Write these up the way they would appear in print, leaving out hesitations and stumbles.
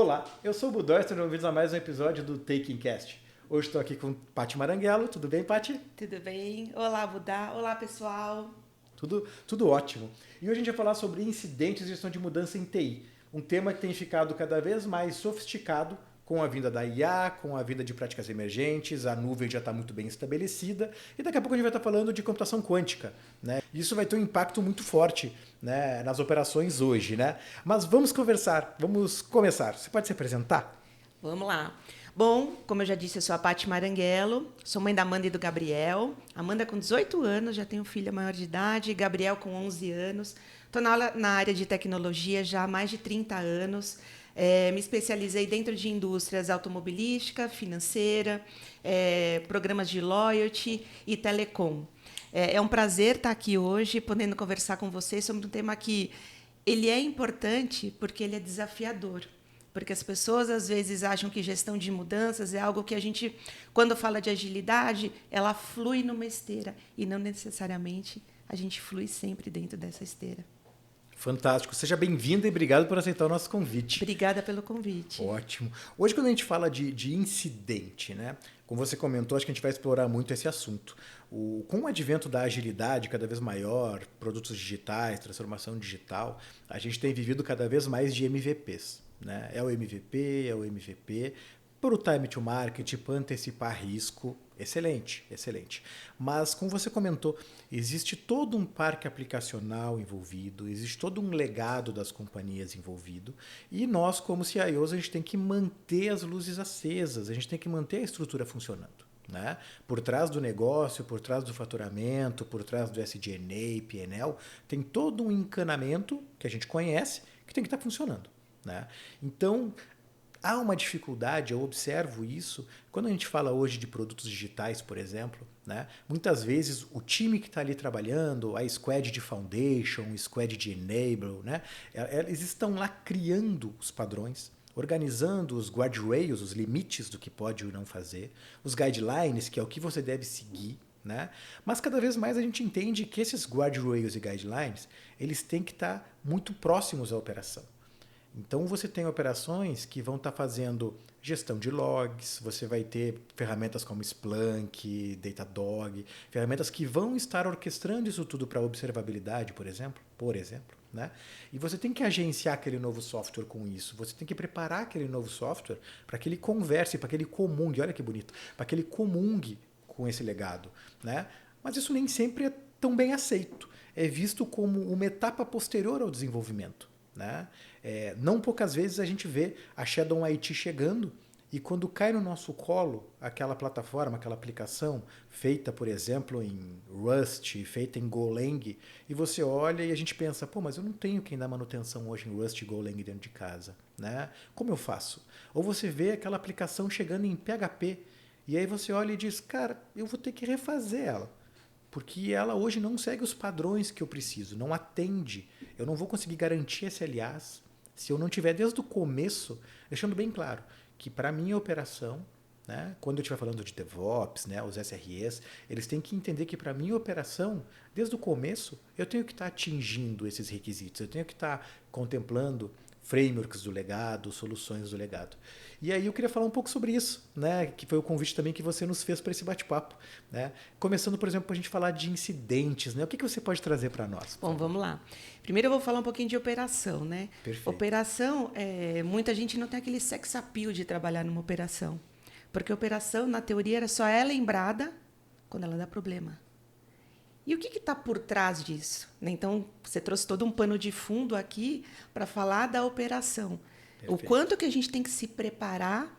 Olá, eu sou o Budói, estão bem-vindos a mais um episódio do Taking Cast. Hoje estou aqui com Paty Maranguelo. Tudo bem, Paty? Tudo bem? Olá, Budá. Olá, pessoal. Tudo ótimo. E hoje a gente vai falar sobre incidentes e gestão de mudança em TI. Um tema que tem ficado cada vez mais sofisticado com a vinda da IA, com a vinda de práticas emergentes, a nuvem já está muito bem estabelecida e daqui a pouco a gente vai estar falando de computação quântica, né? Isso vai ter um impacto muito forte, né, nas operações hoje, né? Mas vamos conversar, vamos começar. Você pode se apresentar? Vamos lá. Bom, como eu já disse, eu sou a Paty Maranguelo, sou mãe da Amanda e do Gabriel. Amanda com 18 anos, já tem um filho maior de idade, Gabriel com 11 anos. Estou na área de tecnologia já há mais de 30 anos. Me especializei dentro de indústrias automobilística, financeira, programas de loyalty e telecom. É um prazer estar aqui hoje, podendo conversar com vocês sobre um tema que ele é importante porque ele é desafiador. Porque as pessoas, às vezes, acham que gestão de mudanças é algo que a gente, quando fala de agilidade, ela flui numa esteira. E não necessariamente a gente flui sempre dentro dessa esteira. Fantástico. Seja bem-vinda e obrigado por aceitar o nosso convite. Obrigada pelo convite. Ótimo. Hoje, quando a gente fala de incidente, né? Como você comentou, acho que a gente vai explorar muito esse assunto. Com o advento da agilidade cada vez maior, produtos digitais, transformação digital, a gente tem vivido cada vez mais de MVPs. Né? É o MVP, para o time to market, para antecipar risco, excelente, excelente. Mas, como você comentou, existe todo um parque aplicacional envolvido, existe todo um legado das companhias envolvido, e nós, como CIOs, a gente tem que manter as luzes acesas, a gente tem que manter a estrutura funcionando. Né? Por trás do negócio, por trás do faturamento, por trás do SG&A, P&L, tem todo um encanamento que a gente conhece que tem que estar funcionando. Né? Então, há uma dificuldade, eu observo isso, quando a gente fala hoje de produtos digitais, por exemplo, né? Muitas vezes o time que está ali trabalhando, a squad de foundation, o squad de enable, né? Eles estão lá criando os padrões, organizando os guardrails, os limites do que pode ou não fazer, os guidelines, que é o que você deve seguir. Né? Mas cada vez mais a gente entende que esses guardrails e guidelines eles têm que estar muito próximos à operação. Então, você tem operações que vão estar fazendo gestão de logs, você vai ter ferramentas como Splunk, Datadog, ferramentas que vão estar orquestrando isso tudo para observabilidade, por exemplo. Né? E você tem que agenciar aquele novo software com isso, você tem que preparar aquele novo software para que ele converse, para que ele comungue, olha que bonito, para que ele comungue com esse legado. Né? Mas isso nem sempre é tão bem aceito, é visto como uma etapa posterior ao desenvolvimento. Né? Não poucas vezes a gente vê a Shadow IT chegando e quando cai no nosso colo aquela plataforma, aquela aplicação feita, por exemplo, em Rust, feita em Golang, e você olha e a gente pensa, pô, mas eu não tenho quem dá manutenção hoje em Rust e Golang dentro de casa. Né? Como eu faço? Ou você vê aquela aplicação chegando em PHP e aí você olha e diz, cara, eu vou ter que refazer ela. Porque ela hoje não segue os padrões que eu preciso, não atende. Eu não vou conseguir garantir SLAs se eu não tiver desde o começo, deixando bem claro que para a minha operação, né, quando eu estiver falando de DevOps, né, os SREs, eles têm que entender que para a minha operação, desde o começo, eu tenho que estar atingindo esses requisitos, eu tenho que estar contemplando frameworks do legado, soluções do legado. E aí eu queria falar um pouco sobre isso, né? Que foi o convite também que você nos fez para esse bate-papo. Né? Começando, por exemplo, para a gente falar de incidentes. Né? O que você pode trazer para nós? Bom, vamos lá. Primeiro eu vou falar um pouquinho de operação. Né? Perfeito. Operação, muita gente não tem aquele sex appeal de trabalhar numa operação. Porque operação, na teoria, ela só é lembrada quando ela dá problema. E o que está por trás disso? Então, você trouxe todo um pano de fundo aqui para falar da operação. Perfeito. O quanto que a gente tem que se preparar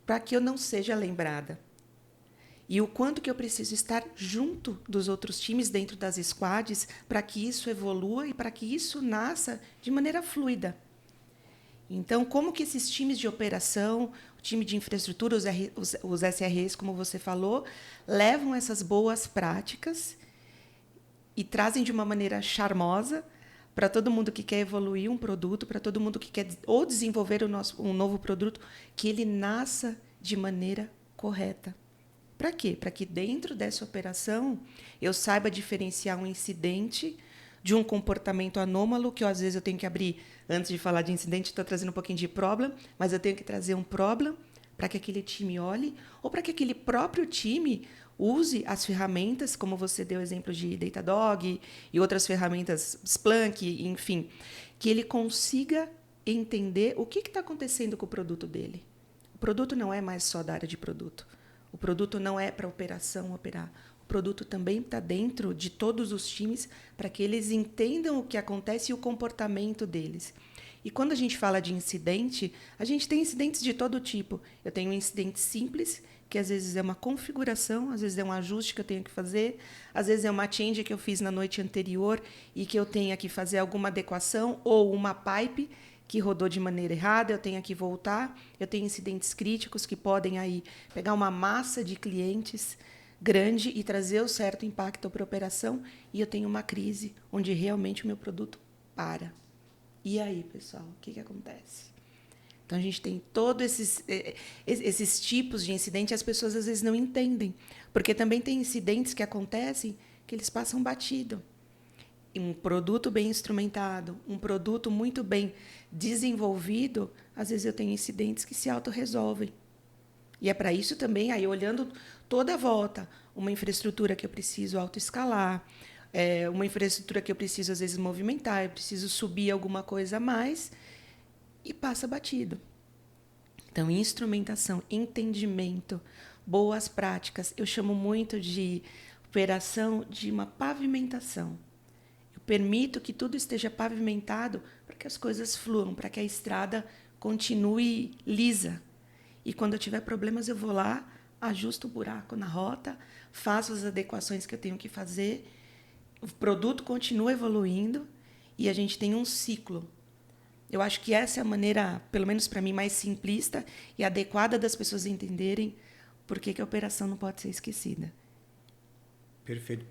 para que eu não seja lembrada. E o quanto que eu preciso estar junto dos outros times dentro das squads para que isso evolua e para que isso nasça de maneira fluida. Então, como que esses times de operação, o time de infraestrutura, os SREs, como você falou, levam essas boas práticas e trazem de uma maneira charmosa para todo mundo que quer evoluir um produto, para todo mundo que quer ou desenvolver um novo produto, que ele nasça de maneira correta. Para quê? Para que dentro dessa operação eu saiba diferenciar um incidente de um comportamento anômalo, que às vezes eu tenho que abrir, antes de falar de incidente, estou trazendo um pouquinho de problema, mas eu tenho que trazer um problema para que aquele time olhe, ou para que aquele próprio time use as ferramentas, como você deu exemplo de Datadog e outras ferramentas, Splunk, enfim, que ele consiga entender o que está acontecendo com o produto dele. O produto não é mais só da área de produto. O produto não é para operação operar. O produto também está dentro de todos os times para que eles entendam o que acontece e o comportamento deles. E quando a gente fala de incidente, a gente tem incidentes de todo tipo. Eu tenho um incidente simples, que às vezes é uma configuração, às vezes é um ajuste que eu tenho que fazer, às vezes é uma change que eu fiz na noite anterior e que eu tenha que fazer alguma adequação, ou uma pipe que rodou de maneira errada, eu tenho que voltar. Eu tenho incidentes críticos que podem aí pegar uma massa de clientes grande e trazer o certo impacto para a operação, e eu tenho uma crise onde realmente o meu produto para. E aí, pessoal, o que acontece? Então, a gente tem todos esses tipos de incidentes, e as pessoas às vezes não entendem, porque também tem incidentes que acontecem que eles passam batido. Um produto bem instrumentado, um produto muito bem desenvolvido, às vezes eu tenho incidentes que se autorresolvem. E é para isso também, aí olhando toda a volta, uma infraestrutura que eu preciso autoescalar, uma infraestrutura que eu preciso, às vezes, movimentar, eu preciso subir alguma coisa a mais, e passa batido. Então, instrumentação, entendimento, boas práticas. Eu chamo muito de operação de uma pavimentação. Eu permito que tudo esteja pavimentado para que as coisas fluam, para que a estrada continue lisa. E quando eu tiver problemas, eu vou lá, ajusto o buraco na rota, faço as adequações que eu tenho que fazer, o produto continua evoluindo e a gente tem um ciclo. Eu acho que essa é a maneira, pelo menos para mim, mais simplista e adequada das pessoas entenderem por que a operação não pode ser esquecida. Perfeito.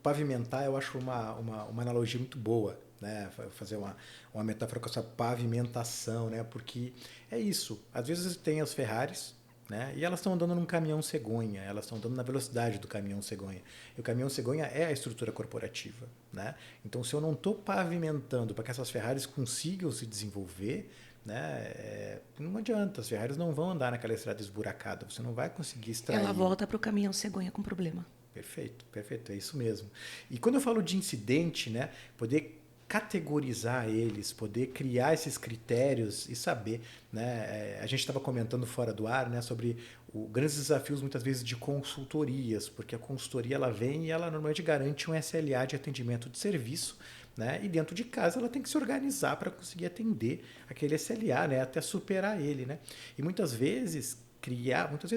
Pavimentar, eu acho uma analogia muito boa, né? Fazer uma metáfora com essa pavimentação, né? Porque é isso. Às vezes tem as Ferraris, né? E elas estão andando num caminhão cegonha, elas estão andando na velocidade do caminhão cegonha. E o caminhão cegonha é a estrutura corporativa, né? Então, se eu não estou pavimentando para que essas Ferraris consigam se desenvolver, né? Não adianta, as Ferraris não vão andar naquela estrada esburacada, você não vai conseguir extrair. Ela volta para o caminhão cegonha com problema. Perfeito, perfeito, é isso mesmo. E quando eu falo de incidente, né, poder categorizar eles, poder criar esses critérios e saber, né, a gente estava comentando fora do ar, né, sobre grandes desafios muitas vezes de consultorias, porque a consultoria ela vem e ela normalmente garante um SLA de atendimento de serviço, né, e dentro de casa ela tem que se organizar para conseguir atender aquele SLA, né, até superar ele, né, e muitas vezes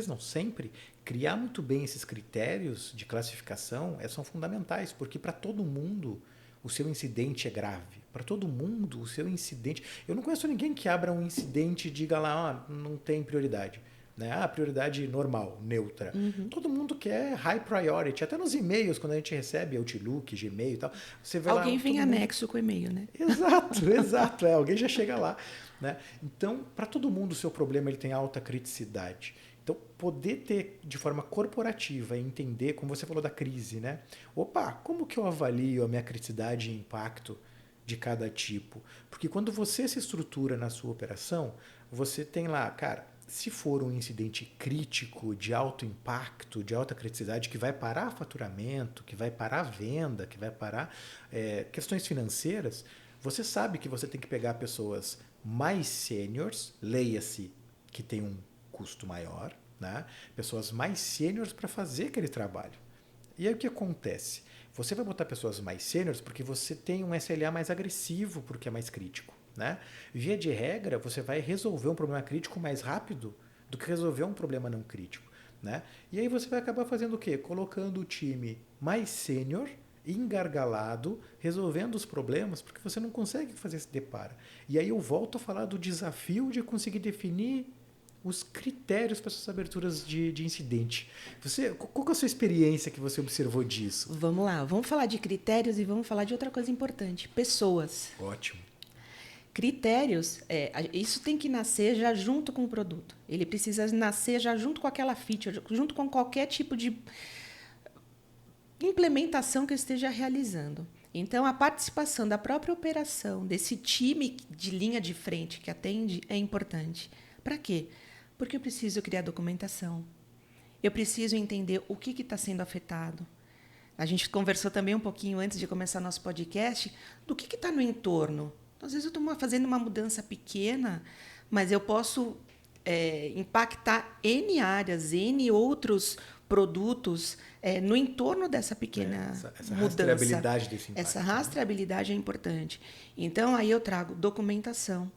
não, sempre, criar muito bem esses critérios de classificação são fundamentais, porque para todo mundo o seu incidente é grave. Para todo mundo o seu incidente... Eu não conheço ninguém que abra um incidente e diga lá, não tem prioridade. Né? Prioridade normal, neutra. Uhum. Todo mundo quer high priority. Até nos e-mails, quando a gente recebe Outlook, Gmail e tal, você vê alguém lá... vem anexo com o e-mail, né? Exato, exato. Alguém já chega lá. Né? Então, para todo mundo, o seu problema ele tem alta criticidade. Então, poder ter de forma corporativa e entender, como você falou da crise, né? Opa, como que eu avalio a minha criticidade e impacto de cada tipo? Porque quando você se estrutura na sua operação, você tem lá, cara, se for um incidente crítico, de alto impacto, de alta criticidade, que vai parar faturamento, que vai parar venda, que vai parar questões financeiras, você sabe que você tem que pegar pessoas mais sêniores, leia-se que tem um custo maior, né? Pessoas mais sêniores para fazer aquele trabalho. E aí o que acontece? Você vai botar pessoas mais sêniores porque você tem um SLA mais agressivo, porque é mais crítico. Né? Via de regra, você vai resolver um problema crítico mais rápido do que resolver um problema não crítico. Né? E aí você vai acabar fazendo o quê? Colocando o time mais sênior, engargalado, resolvendo os problemas, porque você não consegue fazer esse deparo. E aí eu volto a falar do desafio de conseguir definir os critérios para essas aberturas de incidente. Qual que é a sua experiência que você observou disso? Vamos lá, vamos falar de critérios e vamos falar de outra coisa importante, pessoas. Ótimo. Critérios, isso tem que nascer já junto com o produto. Ele precisa nascer já junto com aquela feature, junto com qualquer tipo de implementação que eu esteja realizando. Então, a participação da própria operação, desse time de linha de frente que atende, é importante. Para quê? Porque eu preciso criar documentação. Eu preciso entender o que está sendo afetado. A gente conversou também um pouquinho antes de começar nosso podcast do que está no entorno. Às vezes eu estou fazendo uma mudança pequena, mas eu posso impactar N áreas, N outros produtos no entorno dessa pequena essa mudança. rastreabilidade desse impacto. Essa rastreabilidade é importante. Então, aí eu trago documentação.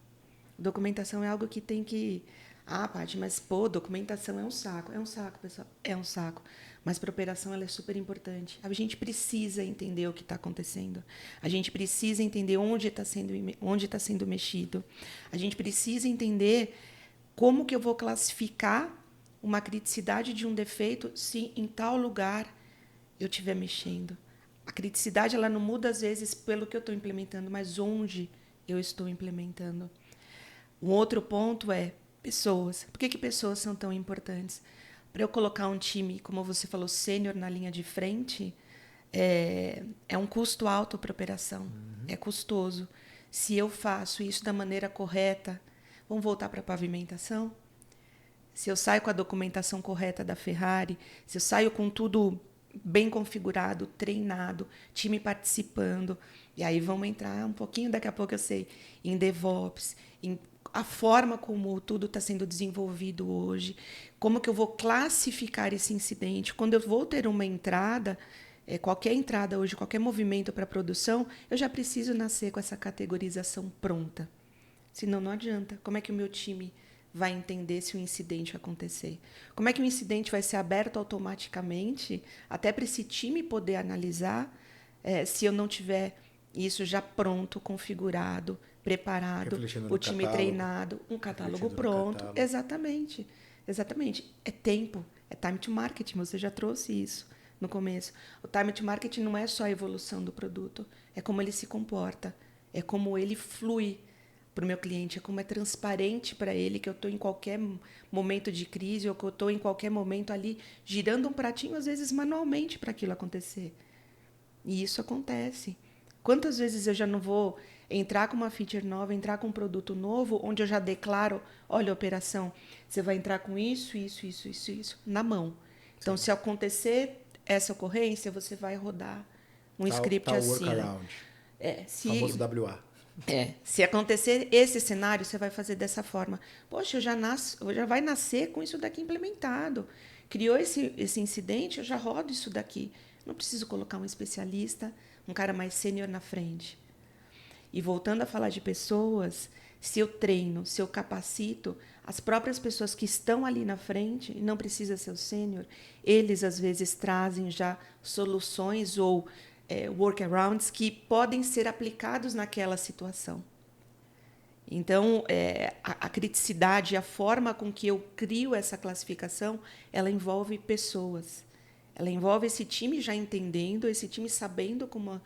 Documentação é algo que tem que... Ah, Paty, mas, documentação é um saco. É um saco, pessoal. É um saco. Mas para a operação ela é super importante. A gente precisa entender o que está acontecendo. A gente precisa entender onde está sendo mexido. A gente precisa entender como que eu vou classificar uma criticidade de um defeito se em tal lugar eu estiver mexendo. A criticidade ela não muda, às vezes, pelo que eu estou implementando, mas onde eu estou implementando. Um outro ponto é pessoas. Por que pessoas são tão importantes? Para eu colocar um time, como você falou, sênior na linha de frente, é um custo alto para a operação. É custoso. Se eu faço isso da maneira correta, vamos voltar para a pavimentação? Se eu saio com a documentação correta da Ferrari, se eu saio com tudo bem configurado, treinado, time participando, e aí vamos entrar um pouquinho, daqui a pouco eu sei, em DevOps, em a forma como tudo está sendo desenvolvido hoje, como que eu vou classificar esse incidente. Quando eu vou ter uma entrada, qualquer entrada hoje, qualquer movimento para a produção, eu já preciso nascer com essa categorização pronta. Senão não adianta. Como é que o meu time vai entender se o incidente acontecer? Como é que o incidente vai ser aberto automaticamente, até para esse time poder analisar, se eu não tiver isso já pronto, configurado, preparado, o time treinado, um catálogo pronto. Exatamente. Exatamente. É tempo, é time to market, você já trouxe isso no começo. O time to market não é só a evolução do produto, é como ele se comporta, é como ele flui para o meu cliente, é como é transparente para ele que eu estou em qualquer momento de crise ou que eu estou em qualquer momento ali girando um pratinho, às vezes manualmente, para aquilo acontecer. E isso acontece. Quantas vezes eu já não vou entrar com uma feature nova, entrar com um produto novo, onde eu já declaro, olha, operação, você vai entrar com isso, na mão. Então, se acontecer essa ocorrência, você vai rodar um script assim. Workaround. Famoso WA. Se acontecer esse cenário, você vai fazer dessa forma. Poxa, já vai nascer com isso daqui implementado. Criou esse incidente, eu já rodo isso daqui. Não preciso colocar um especialista, um cara mais sênior na frente. E voltando a falar de pessoas, se eu treino, se eu capacito, as próprias pessoas que estão ali na frente, não precisa ser o sênior, eles às vezes trazem já soluções ou workarounds que podem ser aplicados naquela situação. Então, a criticidade, a forma com que eu crio essa classificação, ela envolve pessoas. Ela envolve esse time já entendendo, esse time sabendo como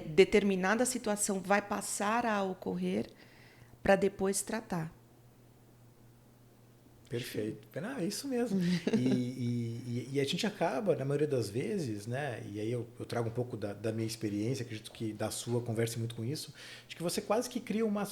determinada situação vai passar a ocorrer para depois tratar. Perfeito. É isso mesmo. E a gente acaba, na maioria das vezes, né? E aí eu trago um pouco da minha experiência, acredito que da sua converse muito com isso, de que você quase que cria uma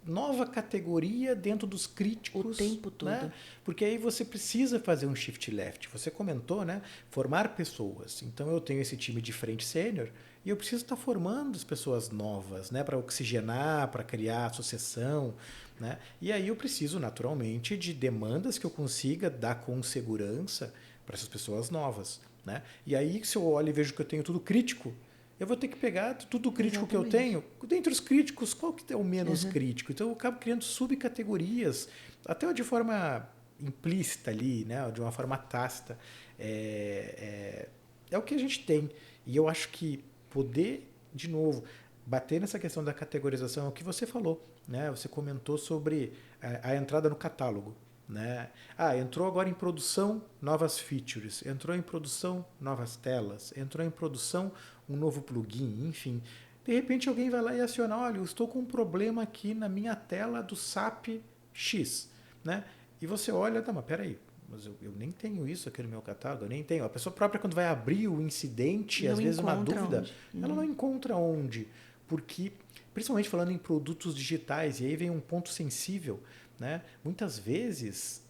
nova categoria dentro dos críticos. O tempo todo. Né? Porque aí você precisa fazer um shift left. Você comentou, né? Formar pessoas. Então eu tenho esse time de frente sênior e eu preciso estar formando as pessoas novas, né? Para oxigenar, para criar sucessão. Né? E aí eu preciso, naturalmente, de demandas que eu consiga dar com segurança para essas pessoas novas. Né? E aí, se eu olho e vejo que eu tenho tudo crítico, eu vou ter que pegar tudo crítico que eu tenho. Dentre os críticos, qual que é o menos crítico? Então, eu acabo criando subcategorias, até de forma implícita ali, né? De uma forma tácita. É o que a gente tem. E eu acho que poder, de novo, bater nessa questão da categorização é o que você falou. Né? Você comentou sobre a entrada no catálogo. Né? Entrou agora em produção novas features, entrou em produção novas telas, entrou em produção um novo plugin, enfim. De repente alguém vai lá e aciona, olha, eu estou com um problema aqui na minha tela do SAP X. Né? E você olha, mas peraí, mas eu nem tenho isso aqui no meu catálogo, eu nem tenho. A pessoa própria, quando vai abrir o incidente, Não às vezes uma encontra dúvida, onde. ela não encontra onde. Porque, principalmente falando em produtos digitais, e aí vem um ponto sensível, né? Muitas vezes,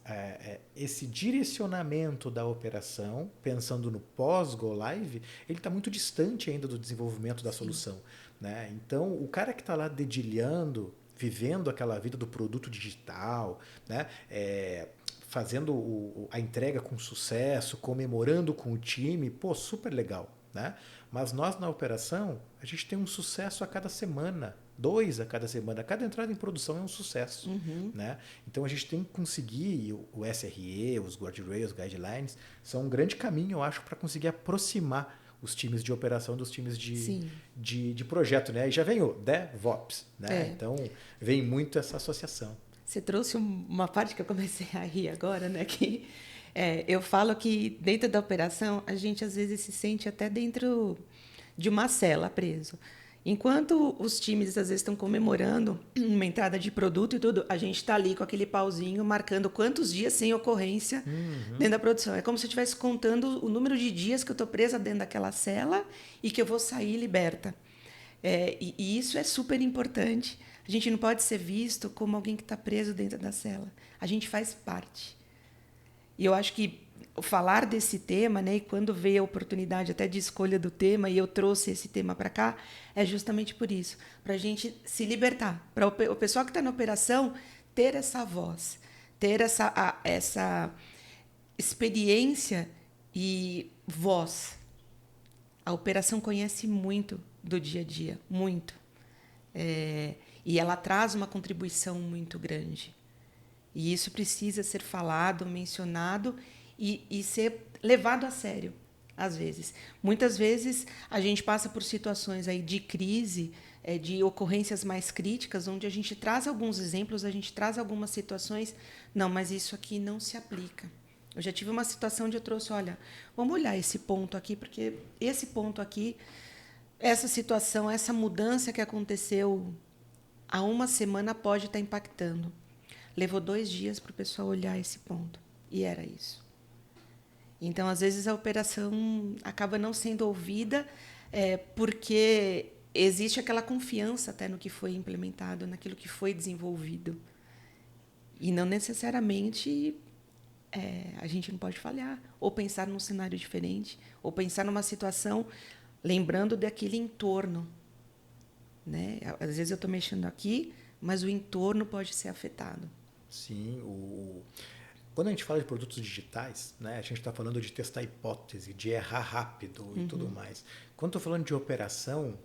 esse direcionamento da operação, pensando no pós-go live, ele está muito distante ainda do desenvolvimento da Sim. solução. Né? Então, o cara que está lá dedilhando, vivendo aquela vida do produto digital, né? Fazendo a entrega com sucesso, comemorando com o time, pô, super legal. Né? Mas nós na operação, a gente tem um sucesso a cada semana, 2 a cada semana. Cada entrada em produção é um sucesso. Né? Então a gente tem que conseguir, o SRE, os guardrails, os guidelines, são um grande caminho, eu acho, para conseguir aproximar os times de operação dos times de projeto. Né? E já vem o DevOps. Né? Então vem muito essa associação. Você trouxe uma parte que eu comecei a rir agora, né? Que eu falo que dentro da operação a gente às vezes se sente até dentro de uma cela preso. Enquanto os times às vezes estão comemorando uma entrada de produto e tudo, a gente está ali com aquele pauzinho marcando quantos dias sem ocorrência dentro da produção. É como se eu estivesse contando o número de dias que eu estou presa dentro daquela cela e que eu vou sair liberta. E isso é super importante. A gente não pode ser visto como alguém que está preso dentro da cela. A gente faz parte. E eu acho que falar desse tema, né, e quando veio a oportunidade até de escolha do tema, e eu trouxe esse tema para cá, é justamente por isso, para a gente se libertar, para o pessoal que está na operação ter essa voz, ter essa experiência e voz. A operação conhece muito do dia a dia, muito. E ela traz uma contribuição muito grande. E isso precisa ser falado, mencionado e ser levado a sério, às vezes. Muitas vezes a gente passa por situações aí de crise, de ocorrências mais críticas, onde a gente traz alguns exemplos, a gente traz algumas situações. Não, mas isso aqui não se aplica. Eu já tive uma situação onde eu trouxe, olha, vamos olhar esse ponto aqui, porque esse ponto aqui, essa situação, essa mudança que aconteceu há uma semana pode estar impactando. Levou 2 dias para o pessoal olhar esse ponto. E era isso. Então, às vezes, a operação acaba não sendo ouvida porque existe aquela confiança até no que foi implementado, naquilo que foi desenvolvido. E não necessariamente a gente não pode falhar. Ou pensar num cenário diferente, ou pensar numa situação lembrando daquele entorno. Né? Às vezes eu estou mexendo aqui, mas o entorno pode ser afetado. Sim, quando a gente fala de produtos digitais, né, a gente está falando de testar hipótese, de errar rápido e tudo mais. Quando estou falando de operação,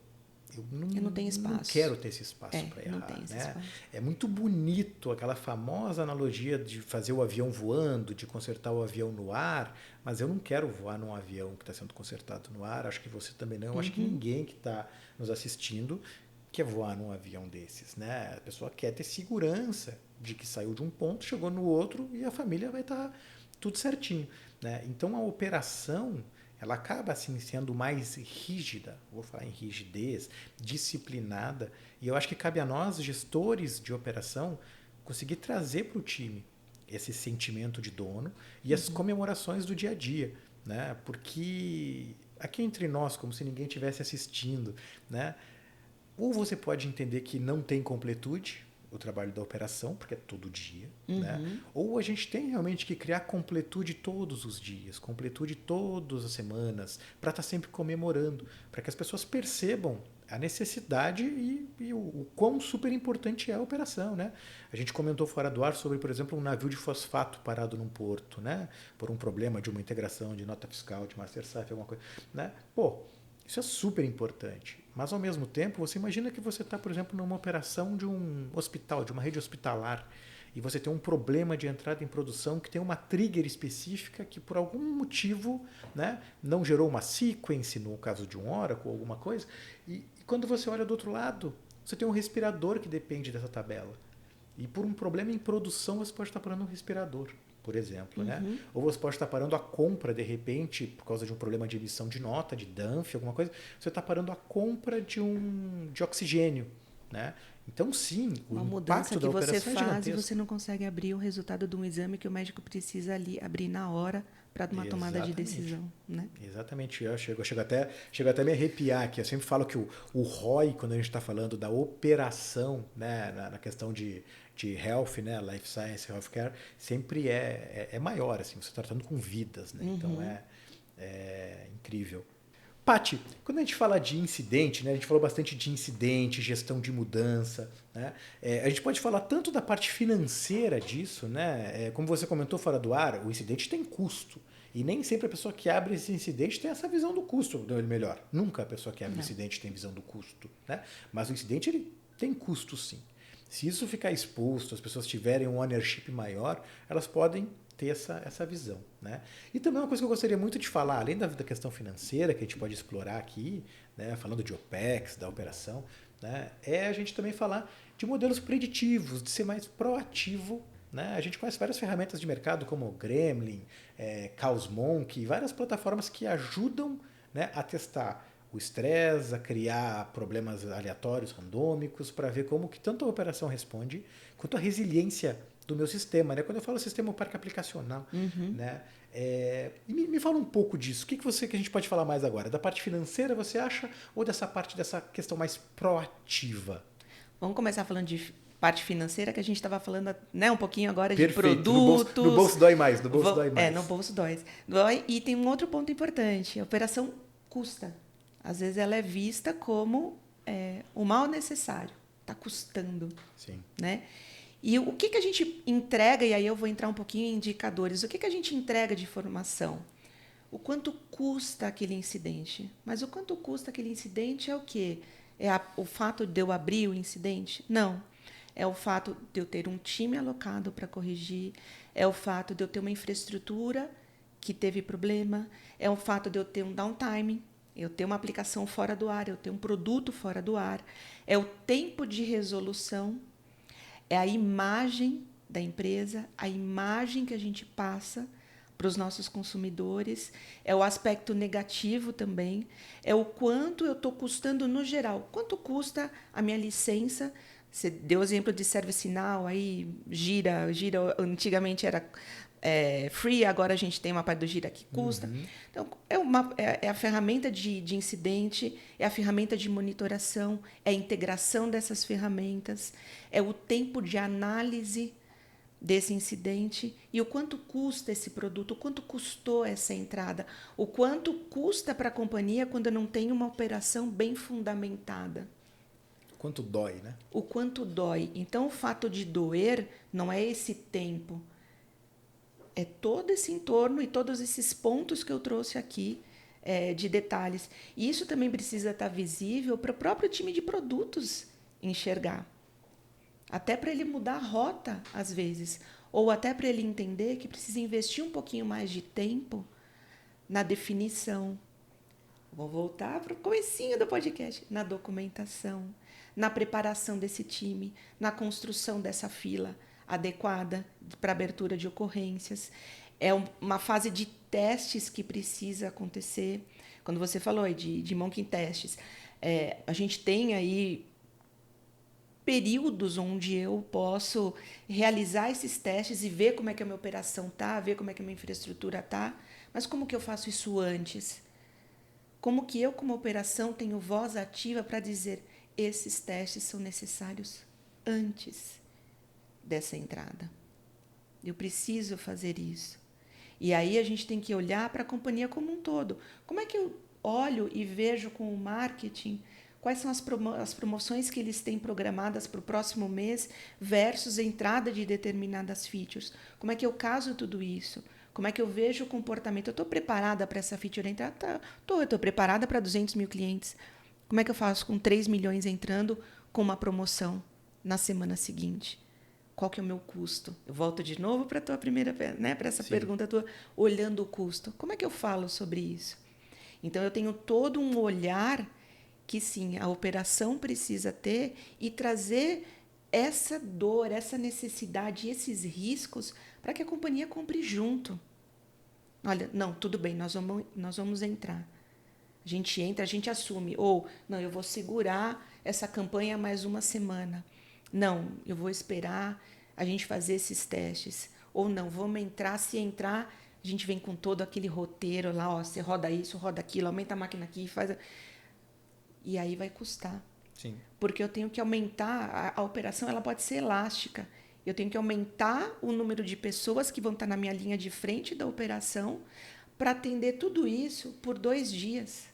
eu não tenho espaço. Não quero ter esse espaço para errar. Não tem esse espaço. É muito bonito aquela famosa analogia de fazer o avião voando, de consertar o avião no ar, mas eu não quero voar num avião que está sendo consertado no ar, acho que você também não, acho que ninguém que está nos assistindo quer voar num avião desses. Né? A pessoa quer ter segurança de que saiu de um ponto, chegou no outro e a família vai estar tudo certinho. Né? Então a operação ela acaba assim sendo mais rígida, vou falar em rigidez, disciplinada, e eu acho que cabe a nós, gestores de operação, conseguir trazer para o time esse sentimento de dono e as comemorações do dia a dia. Né? Porque aqui entre nós, como se ninguém estivesse assistindo, né? Ou você pode entender que não tem completude o trabalho da operação, porque é todo dia, né? Ou a gente tem realmente que criar completude todos os dias, completude todas as semanas, para estar sempre comemorando, para que as pessoas percebam a necessidade e o quão super importante é a operação. Né? A gente comentou fora do ar sobre, por exemplo, um navio de fosfato parado num porto, né? Por um problema de uma integração de nota fiscal, de master safe, alguma coisa. Né? Pô, isso é super importante. Mas, ao mesmo tempo, você imagina que você está, por exemplo, numa operação de um hospital, de uma rede hospitalar, e você tem um problema de entrada em produção que tem uma trigger específica que, por algum motivo, né, não gerou uma sequence, no caso de um Oracle ou alguma coisa, e quando você olha do outro lado, você tem um respirador que depende dessa tabela. E por um problema em produção, você pode estar parando um respirador, por exemplo. Né? Ou você pode estar parando a compra, de repente, por causa de um problema de emissão de nota, de DANF, alguma coisa, você está parando a compra de oxigênio. Né? Então, sim, o Uma mudança impacto que da você operação é faz e gigantesco. você não consegue abrir o resultado de um exame que o médico precisa ali abrir na hora para uma tomada de Exatamente. decisão, né? Exatamente. Chego até a me arrepiar aqui. Eu sempre falo que o ROI, quando a gente está falando da operação, né, na questão de health, né, life science, healthcare, sempre é maior. Assim, você está tratando com vidas. Né? Então é incrível. Pati, quando a gente fala de incidente, né, a gente falou bastante de incidente, gestão de mudança, né, a gente pode falar tanto da parte financeira disso, né, como você comentou fora do ar, o incidente tem custo. E nem sempre a pessoa que abre esse incidente tem essa visão do custo, ou melhor, nunca a pessoa que abre o Não. incidente tem visão do custo. Né? Mas o incidente ele tem custo sim. Se isso ficar exposto, as pessoas tiverem um ownership maior, elas podem ter essa visão. Né? E também uma coisa que eu gostaria muito de falar, além da questão financeira, que a gente pode explorar aqui, né, falando de OPEX, da operação, né, é a gente também falar de modelos preditivos, de ser mais proativo. Né? A gente conhece várias ferramentas de mercado, como o Gremlin, Chaos Monkey, várias plataformas que ajudam, né, a testar o estresse, a criar problemas aleatórios, randômicos, para ver como que tanto a operação responde, quanto a resiliência do meu sistema. Né? Quando eu falo sistema, o parque aplicacional. Né? E me fala um pouco disso. O que a gente pode falar mais agora? Da parte financeira, você acha? Ou dessa questão mais proativa? Vamos começar falando de parte financeira, que a gente estava falando, né, um pouquinho agora de Perfeito. No produtos. bolso dói mais. No bolso dói mais. No bolso dói. Dói. E tem um outro ponto importante. A operação custa. Às vezes ela é vista como o mal necessário. Está custando. Sim. Né? E o que a gente entrega, e aí eu vou entrar um pouquinho em indicadores, o que a gente entrega de informação? O quanto custa aquele incidente? Mas o quanto custa aquele incidente é o quê? O fato de eu abrir o incidente? Não. É o fato de eu ter um time alocado para corrigir, é o fato de eu ter uma infraestrutura que teve problema, é o fato de eu ter um downtime, eu ter uma aplicação fora do ar, eu ter um produto fora do ar, é o tempo de resolução, é a imagem da empresa, a imagem que a gente passa para os nossos consumidores, é o aspecto negativo também, é o quanto eu estou custando no geral. Quanto custa a minha licença? Você deu o exemplo de ServiceNow, aí gira, antigamente era free, agora a gente tem uma parte do gira que custa. Então, é a ferramenta de incidente, é a ferramenta de monitoração, é a integração dessas ferramentas, é o tempo de análise desse incidente e o quanto custa esse produto, o quanto custou essa entrada, o quanto custa para a companhia quando não tem uma operação bem fundamentada. Quanto dói, né? O quanto dói. Então, o fato de doer não é esse tempo, é todo esse entorno e todos esses pontos que eu trouxe aqui de detalhes. E isso também precisa estar visível para o próprio time de produtos enxergar. Até para ele mudar a rota, às vezes. Ou até para ele entender que precisa investir um pouquinho mais de tempo na definição. Vou voltar para o comecinho do podcast. Na documentação, na preparação desse time, na construção dessa fila adequada para abertura de ocorrências. É uma fase de testes que precisa acontecer. Quando você falou de monkey testes, a gente tem aí períodos onde eu posso realizar esses testes e ver como é que a minha operação está, ver como é que a minha infraestrutura está. Mas como que eu faço isso antes? Como que eu, como operação, tenho voz ativa para dizer esses testes são necessários antes dessa entrada? Eu preciso fazer isso. E aí a gente tem que olhar para a companhia como um todo. Como é que eu olho e vejo com o marketing quais são as promoções que eles têm programadas para o próximo mês versus a entrada de determinadas features? Como é que eu caso tudo isso? Como é que eu vejo o comportamento? Eu estou preparada para essa feature entrar? Eu estou preparada para 200 mil clientes. Como é que eu faço com 3 milhões entrando com uma promoção na semana seguinte? Qual que é o meu custo? Eu volto de novo para a tua primeira, né, para essa pergunta tua, olhando o custo. Como é que eu falo sobre isso? Então, eu tenho todo um olhar que, sim, a operação precisa ter e trazer essa dor, essa necessidade, esses riscos para que a companhia compre junto. Olha, não, tudo bem, nós vamos entrar. A A gente entra, a gente assume. Ou, não, eu vou segurar essa campanha mais uma semana. Não, eu vou esperar a gente fazer esses testes. Ou não, vamos entrar, se entrar, a gente vem com todo aquele roteiro lá, ó, você roda isso, roda aquilo, aumenta a máquina aqui, faz... E aí vai custar. Sim. Porque eu tenho que aumentar, a operação ela pode ser elástica. Eu tenho que aumentar o número de pessoas que vão estar na minha linha de frente da operação para atender tudo isso por 2 dias.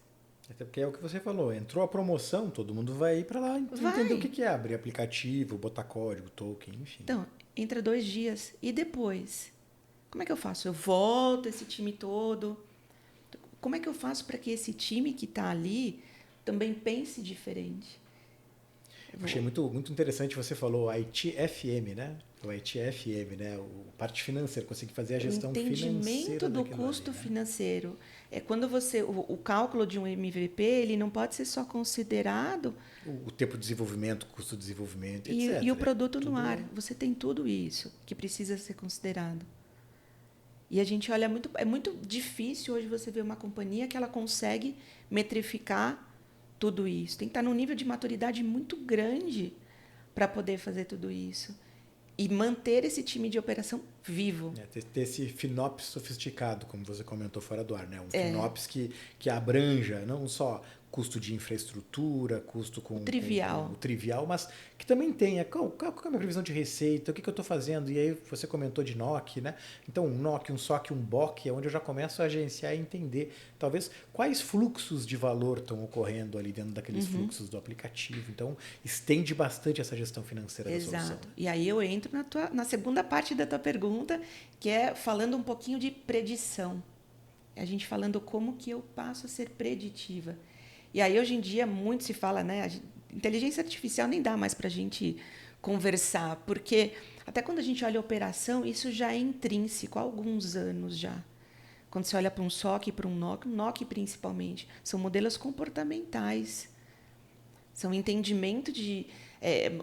Até porque é o que você falou, entrou a promoção, todo mundo vai ir para lá entender o que é, abrir aplicativo, botar código, token, enfim. Então, entra 2 dias. E depois? Como é que eu faço? Eu volto esse time todo? Como é que eu faço para que esse time que está ali também pense diferente? Achei muito interessante, você falou ITFM, né? O ITFM, né? O parte financeira, conseguir fazer a gestão financeira. O entendimento do custo ali, né? financeiro. É quando você. O cálculo de um MVP, ele não pode ser só considerado. O tempo de desenvolvimento, custo de desenvolvimento, E, etc. e o produto Tudo... no ar. Você tem tudo isso que precisa ser considerado. E a gente olha muito. É muito difícil hoje você ver uma companhia que ela consegue metrificar tudo isso. Tem que estar num nível de maturidade muito grande para poder fazer tudo isso. E manter esse time de operação vivo. Ter esse FinOps sofisticado, como você comentou fora do ar, né? Um FinOps que abranja não só custo de infraestrutura, custo com o trivial, mas que também tenha qual é a minha previsão de receita, o que eu estou fazendo. E aí você comentou de NOC, né? Então um NOC, um SOC, um BOC, é onde eu já começo a agenciar e entender talvez quais fluxos de valor estão ocorrendo ali dentro daqueles fluxos do aplicativo. Então estende bastante essa gestão financeira da solução. Exato. E aí eu entro na segunda parte da tua pergunta, que é falando um pouquinho de predição. A gente falando como que eu passo a ser preditiva. E aí, hoje em dia, muito se fala, né? Inteligência artificial nem dá mais para a gente conversar, porque até quando a gente olha a operação, isso já é intrínseco há alguns anos já. Quando você olha para um SOC e para um NOC principalmente, são modelos comportamentais. São entendimento de...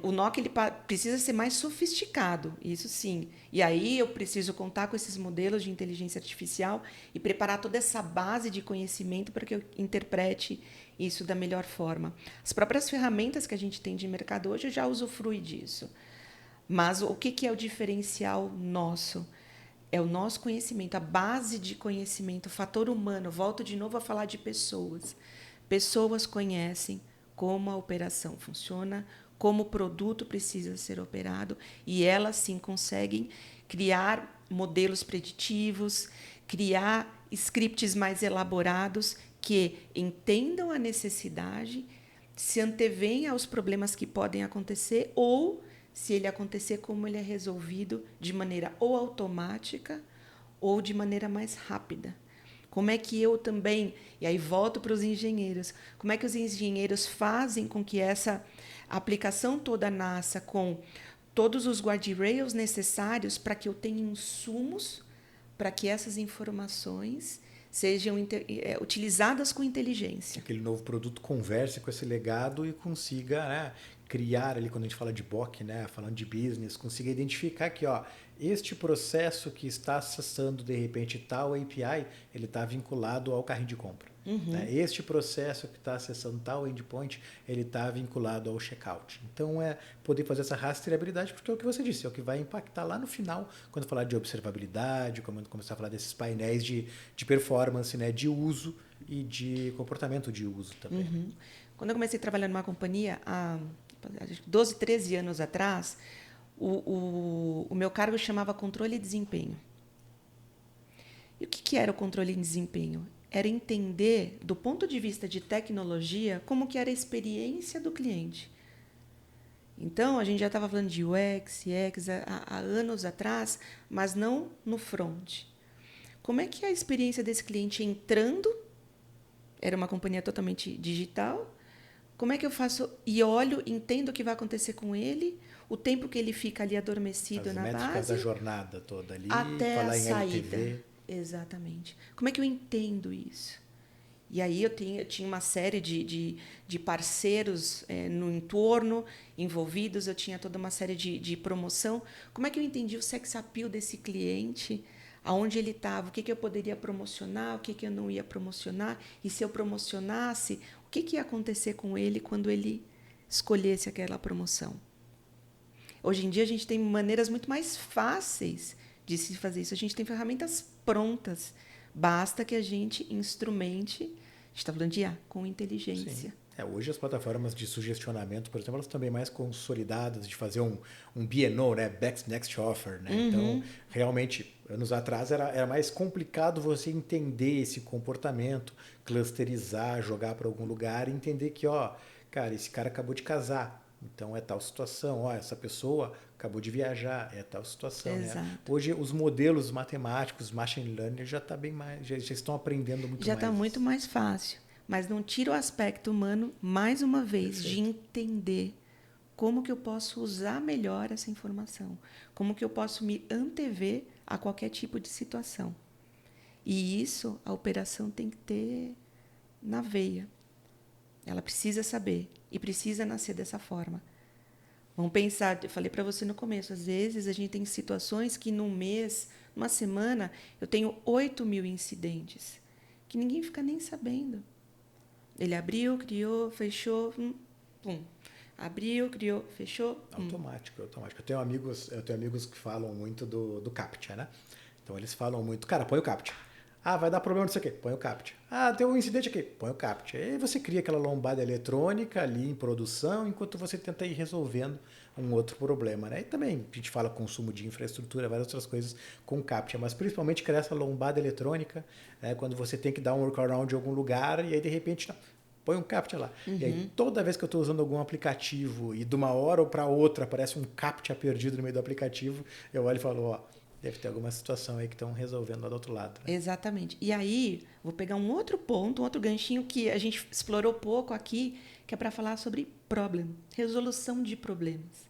o NOC ele precisa ser mais sofisticado, isso sim. E aí eu preciso contar com esses modelos de inteligência artificial e preparar toda essa base de conhecimento para que eu interprete isso da melhor forma. As próprias ferramentas que a gente tem de mercado hoje já usufrui disso. Mas o que é o diferencial nosso? É o nosso conhecimento, a base de conhecimento, o fator humano. Volto de novo a falar de pessoas. Pessoas conhecem como a operação funciona, como o produto precisa ser operado, e elas sim conseguem criar modelos preditivos, criar scripts mais elaborados que entendam a necessidade, se antevenham aos problemas que podem acontecer, ou, se ele acontecer, como ele é resolvido de maneira ou automática ou de maneira mais rápida. Como é que eu também, e aí volto para os engenheiros, como é que os engenheiros fazem com que essa aplicação toda nasça com todos os guardrails necessários para que eu tenha insumos para que essas informações sejam utilizadas com inteligência. Aquele novo produto converse com esse legado e consiga, né, criar ali, quando a gente fala de BOC, né, falando de business, consiga identificar que este processo que está acessando de repente tal API, ele está vinculado ao carrinho de compra. Né? Este processo que está acessando tal endpoint, ele está vinculado ao checkout. Então, é poder fazer essa rastreabilidade, porque é o que você disse, é o que vai impactar lá no final, quando falar de observabilidade, quando começar a falar desses painéis de performance, né, de uso e de comportamento de uso também. Quando eu comecei a trabalhar numa companhia, há 12, 13 anos atrás, o meu cargo chamava controle de desempenho. E o que era o controle de desempenho? Era entender, do ponto de vista de tecnologia, como que era a experiência do cliente. Então, a gente já estava falando de UX, CX há anos atrás, mas não no front. Como é que é a experiência desse cliente entrando? Era uma companhia totalmente digital. Como é que eu faço e olho, entendo o que vai acontecer com ele, o tempo que ele fica ali adormecido na base. As métricas da jornada toda ali, até falar a em saída. LTV. Exatamente. Como é que eu entendo isso? E aí eu tinha uma série de parceiros no entorno envolvidos, eu tinha toda uma série de promoção. Como é que eu entendi o sex appeal desse cliente aonde ele estava, o que, que eu poderia promocionar, o que, que eu não ia promocionar, e se eu promocionasse, o que, que ia acontecer com ele quando ele escolhesse aquela promoção. Hoje em dia, a gente tem maneiras muito mais fáceis de se fazer isso. A gente tem ferramentas prontas. Basta que a gente instrumente, a gente está falando de IA, com inteligência. Sim. Hoje as plataformas de sugestionamento, por exemplo, elas estão bem mais consolidadas de fazer um BNO, né? Best Next Offer, né? Então, realmente, anos atrás era mais complicado você entender esse comportamento, clusterizar, jogar para algum lugar e entender que, ó, cara, esse cara acabou de casar, então é tal situação, ó, essa pessoa acabou de viajar, é tal situação, né? Hoje os modelos matemáticos, machine learning já tá bem mais, já estão aprendendo muito já mais. Já está muito mais fácil. Mas não tira o aspecto humano, mais uma vez, Perfeito. De entender como que eu posso usar melhor essa informação, como que eu posso me antever a qualquer tipo de situação. E isso a operação tem que ter na veia. Ela precisa saber e precisa nascer dessa forma. Vamos pensar, eu falei para você no começo, às vezes a gente tem situações que num mês, numa semana, eu tenho 8.000 incidentes, que ninguém fica nem sabendo. Ele abriu, criou, fechou, pum. Abriu, criou, fechou. Automático. Eu tenho amigos que falam muito do CAPTCHA, né? Então eles falam muito, cara, põe o CAPTCHA. Ah, vai dar problema nisso aqui, põe o CAPTCHA. Ah, tem um incidente aqui, põe o CAPTCHA. E aí você cria aquela lombada eletrônica ali em produção, enquanto você tenta ir resolvendo um outro problema, né? E também a gente fala consumo de infraestrutura, várias outras coisas com o CAPTCHA, mas principalmente criar essa lombada eletrônica, né? Quando você tem que dar um workaround em algum lugar e aí de repente não, põe um CAPTCHA lá. E aí toda vez que eu estou usando algum aplicativo e de uma hora ou para outra aparece um CAPTCHA perdido no meio do aplicativo, eu olho e falo, ó, deve ter alguma situação aí que estão resolvendo lá do outro lado. Né? Exatamente. E aí, vou pegar um outro ponto, um outro ganchinho que a gente explorou pouco aqui, que é para falar sobre problem, resolução de problemas.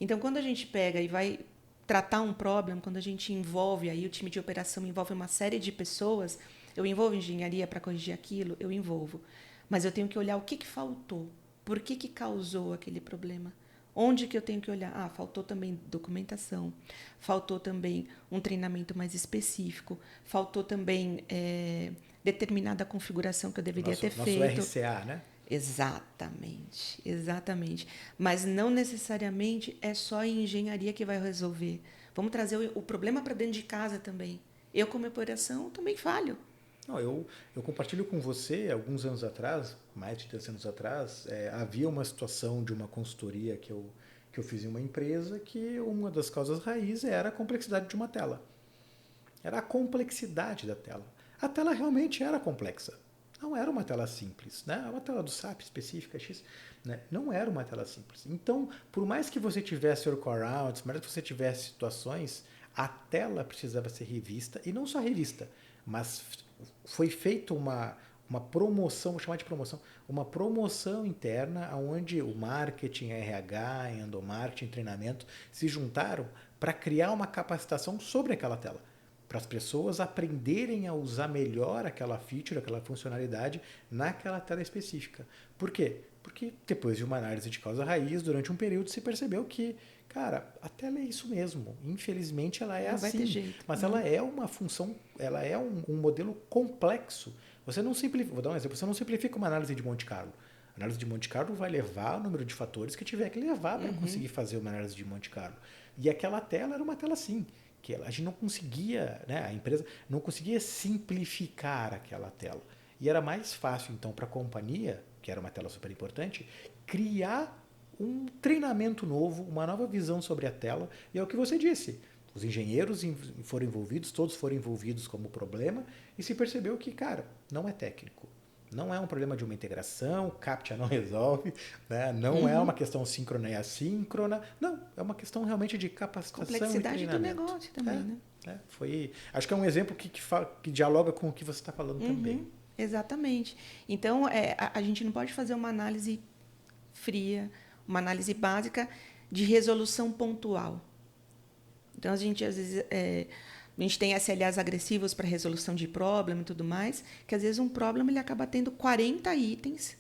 Então, quando a gente pega e vai tratar um problema, quando a gente envolve, aí o time de operação envolve uma série de pessoas, eu envolvo engenharia para corrigir aquilo, eu envolvo. Mas eu tenho que olhar o que faltou, por que causou aquele problema. Onde que eu tenho que olhar? Ah, faltou também documentação, faltou também um treinamento mais específico, faltou também determinada configuração que eu deveria ter feito. Nosso RCA, né? Exatamente, exatamente. Mas não necessariamente é só a engenharia que vai resolver. Vamos trazer o problema para dentro de casa também. Eu, como operação, também falho. Não, eu compartilho com você, alguns anos atrás, mais de 3 anos atrás, havia uma situação de uma consultoria que eu fiz em uma empresa que uma das causas raiz era a complexidade de uma tela. Era a complexidade da tela. A tela realmente era complexa. Não era uma tela simples, né? Uma tela do SAP específica, X, né? Não era uma tela simples. Então, por mais que você tivesse workarounds, por mais que você tivesse situações, a tela precisava ser revista, e não só revista, mas foi feita uma promoção, vou chamar de promoção, uma promoção interna onde o marketing, RH, endomarketing, treinamento se juntaram para criar uma capacitação sobre aquela tela, para as pessoas aprenderem a usar melhor aquela feature, aquela funcionalidade naquela tela específica. Por quê? Porque depois de uma análise de causa raiz, durante um período se percebeu que, cara, a tela é isso mesmo. Infelizmente ela é não assim. Vai ter jeito. Mas ela é uma função, ela é um modelo complexo. Você não simplifica, vou dar um exemplo, você não simplifica uma análise de Monte Carlo. A análise de Monte Carlo vai levar o número de fatores que tiver que levar para conseguir fazer uma análise de Monte Carlo. E aquela tela era uma tela assim, que a gente não conseguia, né, a empresa não conseguia simplificar aquela tela. E era mais fácil, então, para a companhia, que era uma tela super importante, criar um treinamento novo, uma nova visão sobre a tela. E é o que você disse. Os engenheiros foram envolvidos, todos foram envolvidos como problema, e se percebeu que, cara, não é técnico. Não é um problema de uma integração, o CAPTCHA não resolve, né? Não é uma questão síncrona e assíncrona. Não, é uma questão realmente de capacitação complexidade e treinamento. do negócio também, né? Acho que é um exemplo que dialoga com o que você está falando também. Exatamente. Então, a gente não pode fazer uma análise fria, uma análise básica de resolução pontual. Então, a gente, às vezes, a gente tem SLAs agressivos para resolução de problema e tudo mais, que, às vezes, um problema ele acaba tendo 40 itens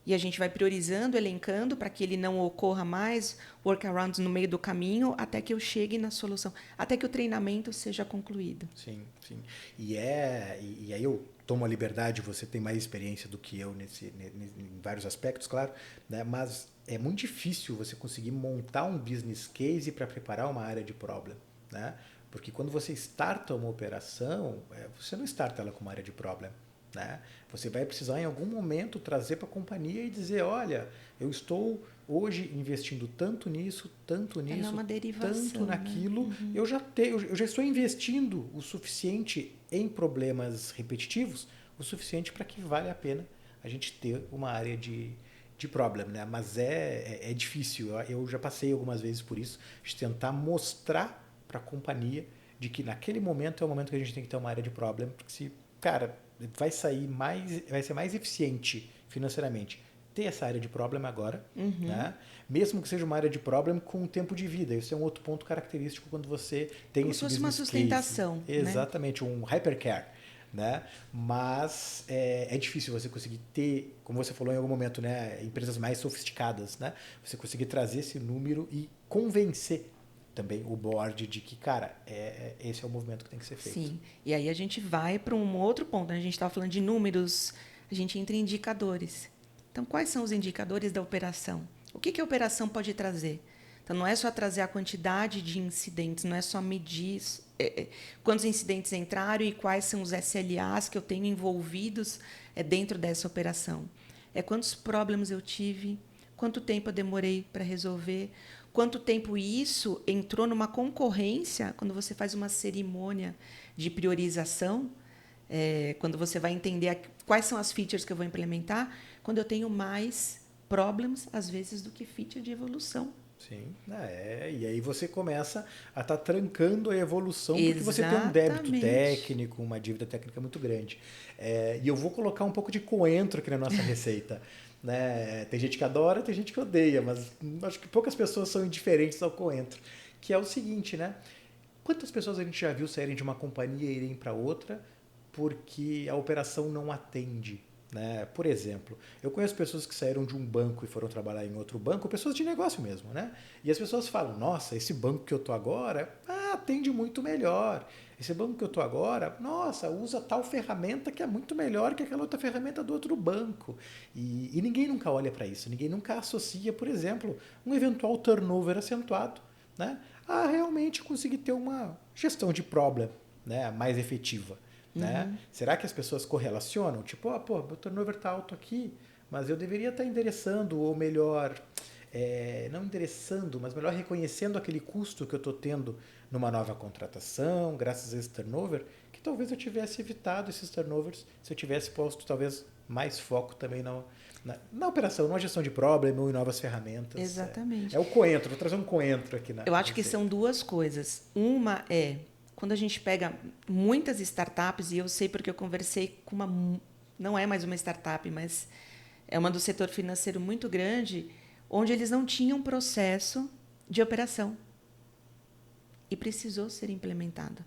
E a gente vai priorizando, elencando para que ele não ocorra mais workarounds no meio do caminho até que eu chegue na solução, até que o treinamento seja concluído. Sim, sim. E aí eu tomo a liberdade, você tem mais experiência do que eu em vários aspectos, claro, né? Mas é muito difícil você conseguir montar um business case para preparar uma área de problem, né? Porque quando você starta uma operação, você não starta ela com uma área de problem. Né? Você vai precisar em algum momento trazer para a companhia e dizer, olha, eu estou hoje investindo tanto nisso, tanto Uma derivação, tanto naquilo, né? eu já estou investindo o suficiente em problemas repetitivos, o suficiente para que vale a pena a gente ter uma área de problem, né? Mas é difícil, eu já passei algumas vezes por isso, de tentar mostrar para a companhia de que naquele momento é o momento que a gente tem que ter uma área de problem, porque se, cara, vai ser mais eficiente financeiramente ter essa área de problema agora, né? Mesmo que seja uma área de problema com tempo de vida. Isso é um outro ponto característico quando você tem Como esse se fosse uma business sustentação, case. Exatamente, um hypercare. Né? Mas é difícil você conseguir ter, como você falou em algum momento, né, empresas mais sofisticadas, né? Você conseguir trazer esse número e convencer também o board de que, cara, esse é o movimento que tem que ser feito. Sim, e aí a gente vai para um outro ponto, né? A gente estava falando de números, a gente entra em indicadores. Então, quais são os indicadores da operação? O que a operação pode trazer? Então, não é só trazer a quantidade de incidentes, não é só medir quantos incidentes entraram e quais são os SLAs que eu tenho envolvidos dentro dessa operação. É quantos problemas eu tive, quanto tempo eu demorei para resolver, quanto tempo isso entrou numa concorrência quando você faz uma cerimônia de priorização, quando você vai entender quais são as features que eu vou implementar, quando eu tenho mais problemas, às vezes, do que feature de evolução. Sim, e aí você começa a estar trancando a evolução porque você tem um débito Exatamente. técnico, uma dívida técnica muito grande. E eu vou colocar um pouco de coentro aqui na nossa receita. Né? Tem gente que adora, tem gente que odeia, mas acho que poucas pessoas são indiferentes ao coentro. Que é o seguinte, né? Quantas pessoas a gente já viu saírem de uma companhia e irem para outra porque a operação não atende? Né? Por exemplo, eu conheço pessoas que saíram de um banco e foram trabalhar em outro banco, pessoas de negócio mesmo, né? E as pessoas falam, nossa, esse banco que eu tô agora atende muito melhor. Esse banco que eu tô agora, nossa, usa tal ferramenta que é muito melhor que aquela outra ferramenta do outro banco. E ninguém nunca olha para isso, ninguém nunca associa, por exemplo, um eventual turnover acentuado, né? A realmente conseguir ter uma gestão de problema, né, mais efetiva. Né? Será que as pessoas correlacionam? Tipo, meu turnover está alto aqui, mas eu deveria estar endereçando, ou melhor, não endereçando, mas melhor reconhecendo aquele custo que eu estou tendo numa nova contratação, graças a esse turnover, que talvez eu tivesse evitado esses turnovers se eu tivesse posto talvez mais foco também na operação, numa gestão de problema ou em novas ferramentas. Exatamente. É o coentro, vou trazer um coentro aqui na Eu acho que receita. são duas coisas. Uma é quando a gente pega muitas startups, e eu sei porque eu conversei com uma. Não é mais uma startup, mas é uma do setor financeiro muito grande, onde eles não tinham processo de operação. E precisou ser implementado.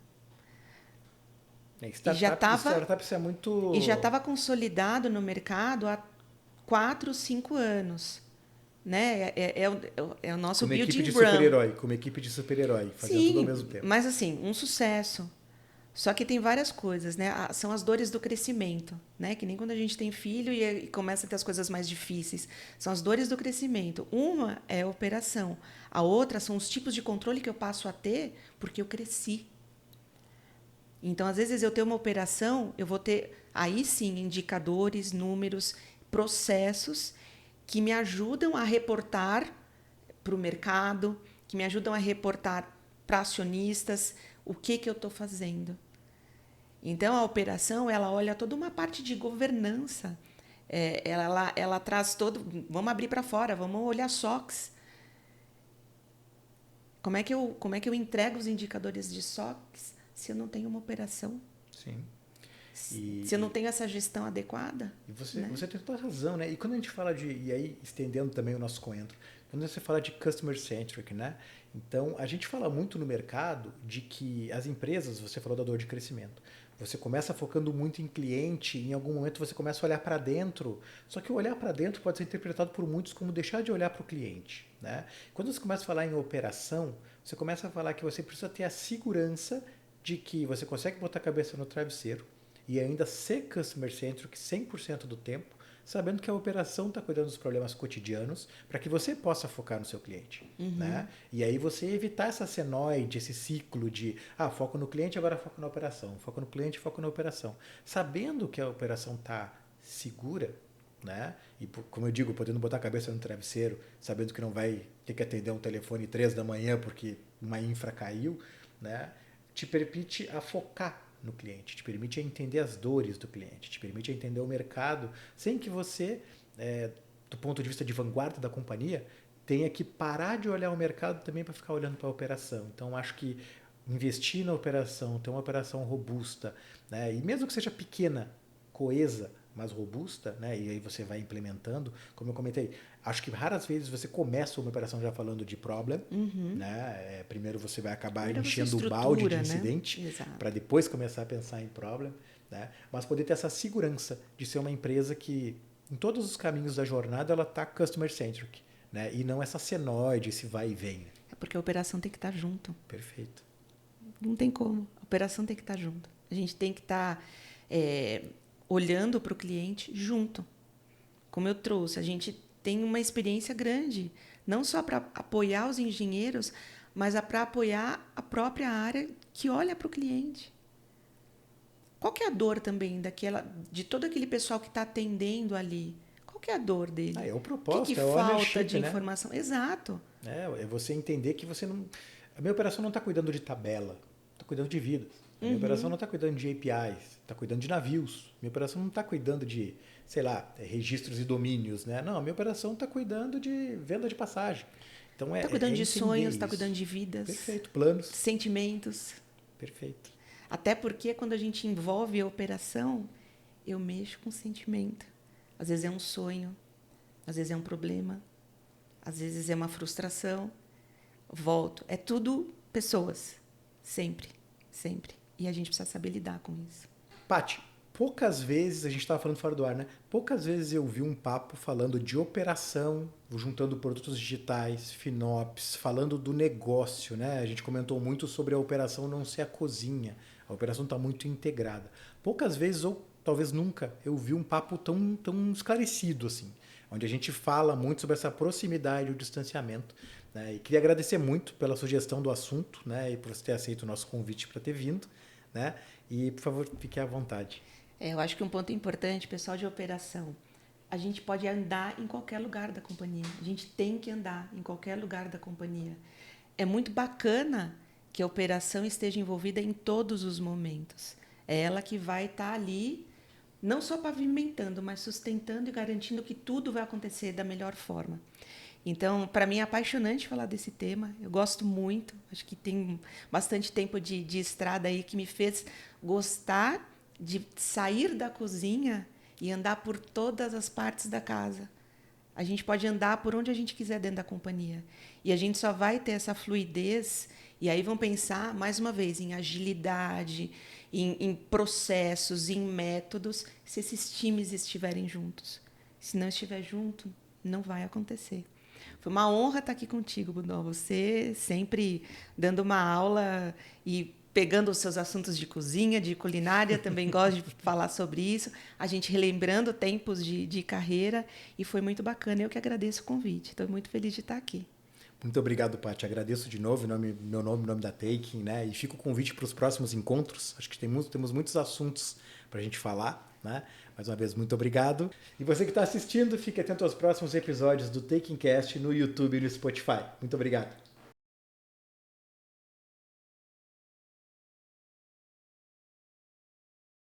Startup é muito... E já estava consolidado no mercado há 4, 5 anos. Né? É o nosso Com uma equipe building de brand. super-herói, fazendo tudo ao mesmo Sim, tempo. mas assim, um sucesso. Só que tem várias coisas, né? São as dores do crescimento, né? Que nem quando a gente tem filho e começa a ter as coisas mais difíceis. São as dores do crescimento. Uma é a operação. A outra são os tipos de controle que eu passo a ter porque eu cresci. Então, às vezes, eu tenho uma operação, eu vou ter, aí sim, indicadores, números, processos que me ajudam a reportar para o mercado, que me ajudam a reportar para acionistas o que eu estou fazendo. Então, a operação, ela olha toda uma parte de governança. Ela traz todo... Vamos abrir para fora, vamos olhar SOX. Como é que eu entrego os indicadores de SOX se eu não tenho uma operação? Sim. E, se eu não tenho essa gestão adequada... E você tem toda a razão, né? E quando a gente fala e aí estendendo também o nosso coentro, quando você fala de customer centric, né? Então, a gente fala muito no mercado de que as empresas, você falou da dor de crescimento, você começa focando muito em cliente, e em algum momento você começa a olhar para dentro, só que o olhar para dentro pode ser interpretado por muitos como deixar de olhar para o cliente, né? Quando você começa a falar em operação, você começa a falar que você precisa ter a segurança de que você consegue botar a cabeça no travesseiro e ainda ser customer centric 100% do tempo, sabendo que a operação está cuidando dos problemas cotidianos para que você possa focar no seu cliente. Né? E aí você evitar essa senoide, esse ciclo de foco no cliente, agora foco na operação. Foco no cliente, foco na operação. Sabendo que a operação está segura, né? E como eu digo, podendo botar a cabeça no travesseiro, sabendo que não vai ter que atender um telefone 3 da manhã porque uma infra caiu, né? Te permite a focar no cliente, te permite a entender as dores do cliente, te permite a entender o mercado, sem que você, do ponto de vista de vanguarda da companhia, tenha que parar de olhar o mercado também para ficar olhando para a operação. Então, acho que investir na operação, ter uma operação robusta, né, e mesmo que seja pequena, coesa, mas robusta, né, e aí você vai implementando, como eu comentei, acho que raras vezes você começa uma operação já falando de problem, né? Primeiro você vai acabar enchendo o balde de incidente, né? Para depois começar a pensar em problem, né? Mas poder ter essa segurança de ser uma empresa que, em todos os caminhos da jornada, ela está customer centric, né? E não essa senoide, esse vai e vem. É porque a operação tem que estar junto. Perfeito. Não tem como. A operação tem que estar junto. A gente tem que estar olhando para o cliente junto. Como eu trouxe, a gente tem uma experiência grande, não só para apoiar os engenheiros, mas para apoiar a própria área que olha para o cliente. Qual que é a dor também de todo aquele pessoal que está atendendo ali? Qual que é a dor dele? É o propósito, o que falta de informação? Né? Exato. É você entender que você não... A minha operação não está cuidando de tabela, está cuidando de vidas. A minha operação não está cuidando de APIs, está cuidando de navios. Minha operação não está cuidando de, sei lá, registros e domínios, né? Não, a minha operação está cuidando de venda de passagem. Então está cuidando de sonhos, está cuidando de vidas. Perfeito, planos. Sentimentos. Perfeito. Até porque quando a gente envolve a operação, eu mexo com sentimento. Às vezes é um sonho, às vezes é um problema, às vezes é uma frustração. Volto. É tudo pessoas. Sempre, sempre. E a gente precisa saber lidar com isso. Paty, poucas vezes, a gente estava falando fora do ar, né? Poucas vezes eu vi um papo falando de operação, juntando produtos digitais, FinOps, falando do negócio, né? A gente comentou muito sobre a operação não ser a cozinha. A operação está muito integrada. Poucas vezes, ou talvez nunca, eu vi um papo tão esclarecido assim, onde a gente fala muito sobre essa proximidade e o distanciamento. Né? E queria agradecer muito pela sugestão do assunto, né? E por você ter aceito o nosso convite para ter vindo. Né? E, por favor, fique à vontade. Eu acho que um ponto importante, pessoal de operação, a gente pode andar em qualquer lugar da companhia. A gente tem que andar em qualquer lugar da companhia. É muito bacana que a operação esteja envolvida em todos os momentos. É ela que vai estar ali, não só pavimentando, mas sustentando e garantindo que tudo vai acontecer da melhor forma. Então, para mim é apaixonante falar desse tema. Eu gosto muito. Acho que tem bastante tempo de estrada aí que me fez gostar de sair da cozinha e andar por todas as partes da casa. A gente pode andar por onde a gente quiser dentro da companhia. E a gente só vai ter essa fluidez. E aí vão pensar, mais uma vez, em agilidade, em processos, em métodos, se esses times estiverem juntos. Se não estiver junto, não vai acontecer. Foi uma honra estar aqui contigo, Budó. Você sempre dando uma aula e pegando os seus assuntos de cozinha, de culinária, também gosto de falar sobre isso. A gente relembrando tempos de carreira e foi muito bacana. Eu que agradeço o convite. Estou muito feliz de estar aqui. Muito obrigado, Paty. Agradeço de novo meu nome da Taking, né? E fica o convite para os próximos encontros. Acho que temos muitos assuntos para a gente falar. Né? Mais uma vez, muito obrigado. E você que está assistindo, fique atento aos próximos episódios do Taking Cast no YouTube e no Spotify. Muito obrigado.